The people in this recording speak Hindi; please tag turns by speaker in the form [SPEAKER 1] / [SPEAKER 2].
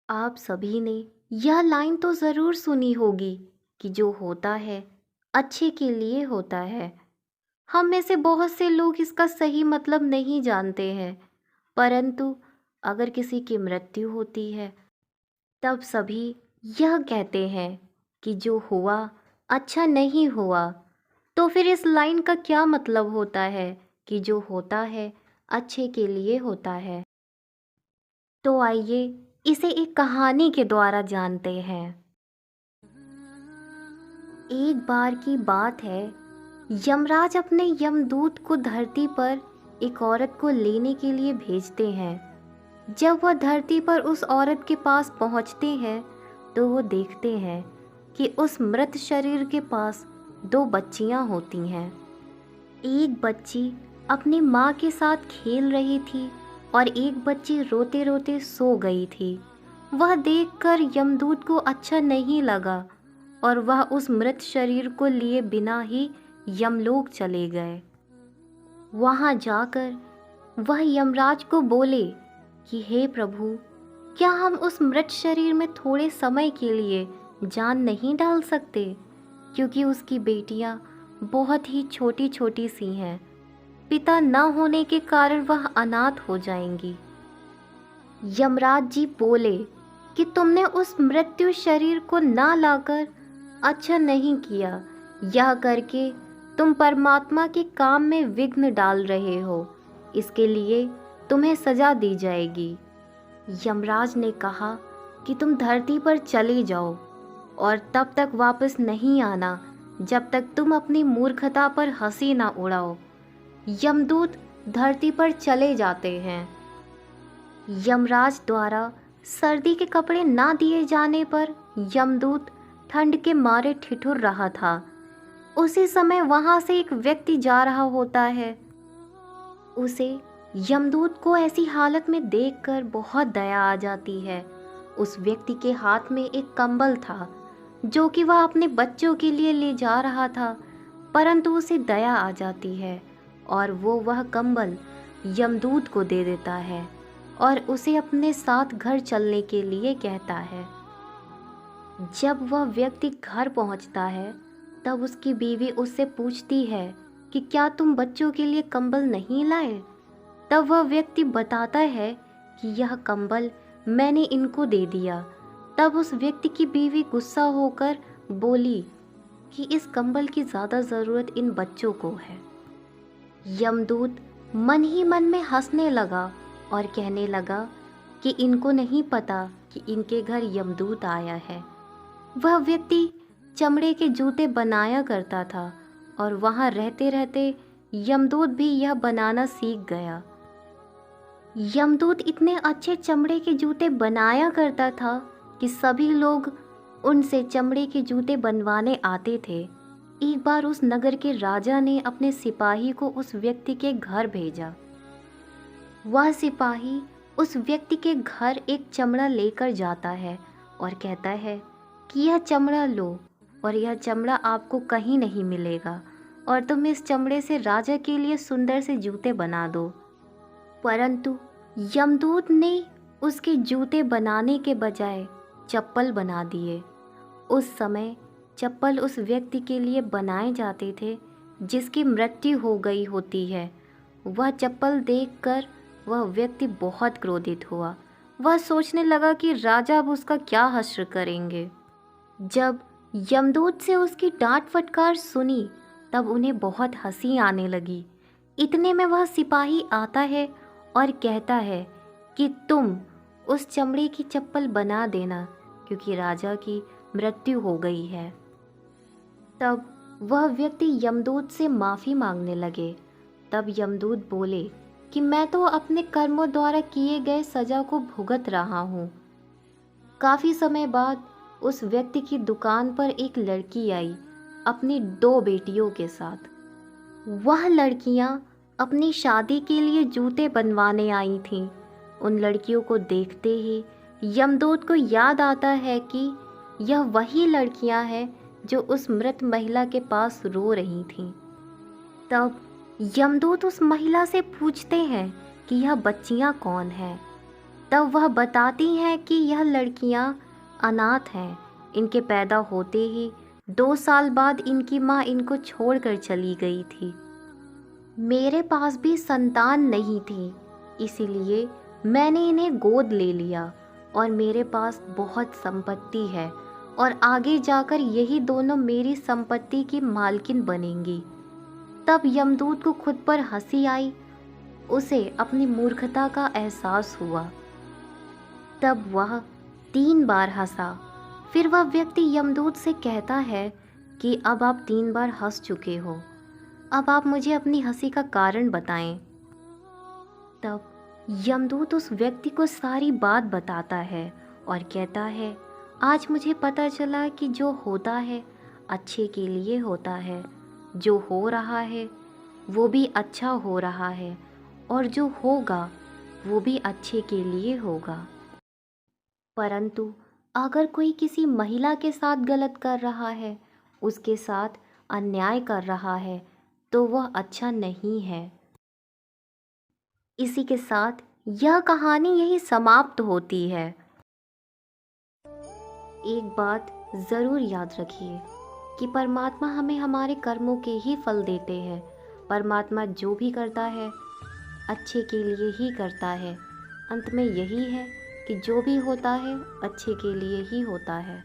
[SPEAKER 1] आप सभी ने यह लाइन तो ज़रूर सुनी होगी कि जो होता है अच्छे के लिए होता है। हम में से बहुत से लोग इसका सही मतलब नहीं जानते हैं, परंतु अगर किसी की मृत्यु होती है तब सभी यह कहते हैं कि जो हुआ अच्छा नहीं हुआ। तो फिर इस लाइन का क्या मतलब होता है कि जो होता है अच्छे के लिए होता है। तो आइए इसे एक कहानी के द्वारा जानते हैं। एक बार की बात है, यमराज अपने यमदूत को धरती पर एक औरत को लेने के लिए भेजते हैं। जब वह धरती पर उस औरत के पास पहुंचते हैं तो वो देखते हैं कि उस मृत शरीर के पास दो बच्चियां होती हैं। एक बच्ची अपनी माँ के साथ खेल रही थी और एक बच्ची रोते रोते सो गई थी। वह देखकर यमदूत को अच्छा नहीं लगा और वह उस मृत शरीर को लिए बिना ही यमलोक चले गए। वहां जाकर वह यमराज को बोले कि हे प्रभु, क्या हम उस मृत शरीर में थोड़े समय के लिए जान नहीं डाल सकते, क्योंकि उसकी बेटियां बहुत ही छोटी छोटी सी हैं। पिता न होने के कारण वह अनाथ हो जाएंगी। यमराज जी बोले कि तुमने उस मृत्यु शरीर को ना लाकर अच्छा नहीं किया। यह करके तुम परमात्मा के काम में विघ्न डाल रहे हो। इसके लिए तुम्हें सजा दी जाएगी। यमराज ने कहा कि तुम धरती पर चले जाओ और तब तक वापस नहीं आना जब तक तुम अपनी मूर्खता पर हंसी ना उड़ाओ। यमदूत धरती पर चले जाते हैं। यमराज द्वारा सर्दी के कपड़े ना दिए जाने पर यमदूत ठंड के मारे ठिठुर रहा था। उसी समय वहां से एक व्यक्ति जा रहा होता है। उसे यमदूत को ऐसी हालत में देखकर बहुत दया आ जाती है। उस व्यक्ति के हाथ में एक कंबल था जो कि वह अपने बच्चों के लिए ले जा रहा था, परंतु उसे दया आ जाती है और वो वह कंबल यमदूत को दे देता है और उसे अपने साथ घर चलने के लिए कहता है। जब वह व्यक्ति घर पहुंचता है तब उसकी बीवी उससे पूछती है कि क्या तुम बच्चों के लिए कंबल नहीं लाए। तब वह व्यक्ति बताता है कि यह कंबल मैंने इनको दे दिया। तब उस व्यक्ति की बीवी गुस्सा होकर बोली कि इस कंबल की ज़्यादा ज़रूरत इन बच्चों को है। यमदूत मन ही मन में हंसने लगा और कहने लगा कि इनको नहीं पता कि इनके घर यमदूत आया है। वह व्यक्ति चमड़े के जूते बनाया करता था और वहाँ रहते रहते यमदूत भी यह बनाना सीख गया। यमदूत इतने अच्छे चमड़े के जूते बनाया करता था कि सभी लोग उनसे चमड़े के जूते बनवाने आते थे। एक बार उस नगर के राजा ने अपने सिपाही को उस व्यक्ति के घर भेजा। वह सिपाही उस व्यक्ति के घर एक चमड़ा लेकर जाता है और कहता है कि यह चमड़ा लो और यह चमड़ा आपको कहीं नहीं मिलेगा और तुम इस चमड़े से राजा के लिए सुंदर से जूते बना दो। परंतु यमदूत ने उसके जूते बनाने के बजाय चप्पल बना दिए। उस समय चप्पल उस व्यक्ति के लिए बनाए जाते थे जिसकी मृत्यु हो गई होती है। वह चप्पल देखकर वह व्यक्ति बहुत क्रोधित हुआ। वह सोचने लगा कि राजा अब उसका क्या हश्र करेंगे। जब यमदूत से उसकी डांट फटकार सुनी तब उन्हें बहुत हंसी आने लगी। इतने में वह सिपाही आता है और कहता है कि तुम उस चमड़े की चप्पल बना देना क्योंकि राजा की मृत्यु हो गई है। तब वह व्यक्ति यमदूत से माफ़ी मांगने लगे। तब यमदूत बोले कि मैं तो अपने कर्मों द्वारा किए गए सज़ा को भुगत रहा हूँ। काफ़ी समय बाद उस व्यक्ति की दुकान पर एक लड़की आई अपनी दो बेटियों के साथ। वह लड़कियाँ अपनी शादी के लिए जूते बनवाने आई थीं। उन लड़कियों को देखते ही यमदूत को याद आता है कि यह वही लड़कियां हैं जो उस मृत महिला के पास रो रही थीं। तब यमदूत उस महिला से पूछते हैं कि यह बच्चियां कौन हैं। तब वह बताती हैं कि यह लड़कियां अनाथ हैं। इनके पैदा होते ही 2 साल बाद इनकी माँ इनको छोड़कर चली गई थी। मेरे पास भी संतान नहीं थी, इसीलिए मैंने इन्हें गोद ले लिया और मेरे पास बहुत संपत्ति है और आगे जाकर यही दोनों मेरी संपत्ति की मालकिन बनेंगी। तब यमदूत को खुद पर हंसी आई, उसे अपनी मूर्खता का एहसास हुआ। तब वह 3 बार हंसा। फिर वह व्यक्ति यमदूत से कहता है कि अब आप 3 बार हंस चुके हो, अब आप मुझे अपनी हंसी का कारण बताएं। तब यमदूत उस व्यक्ति को सारी बात बताता है और कहता है, आज मुझे पता चला कि जो होता है अच्छे के लिए होता है, जो हो रहा है वो भी अच्छा हो रहा है और जो होगा वो भी अच्छे के लिए होगा। परंतु अगर कोई किसी महिला के साथ गलत कर रहा है, उसके साथ अन्याय कर रहा है, तो वह अच्छा नहीं है। इसी के साथ यह कहानी यही समाप्त होती है। एक बात ज़रूर याद रखिए कि परमात्मा हमें हमारे कर्मों के ही फल देते हैं। परमात्मा जो भी करता है अच्छे के लिए ही करता है। अंत में यही है कि जो भी होता है अच्छे के लिए ही होता है।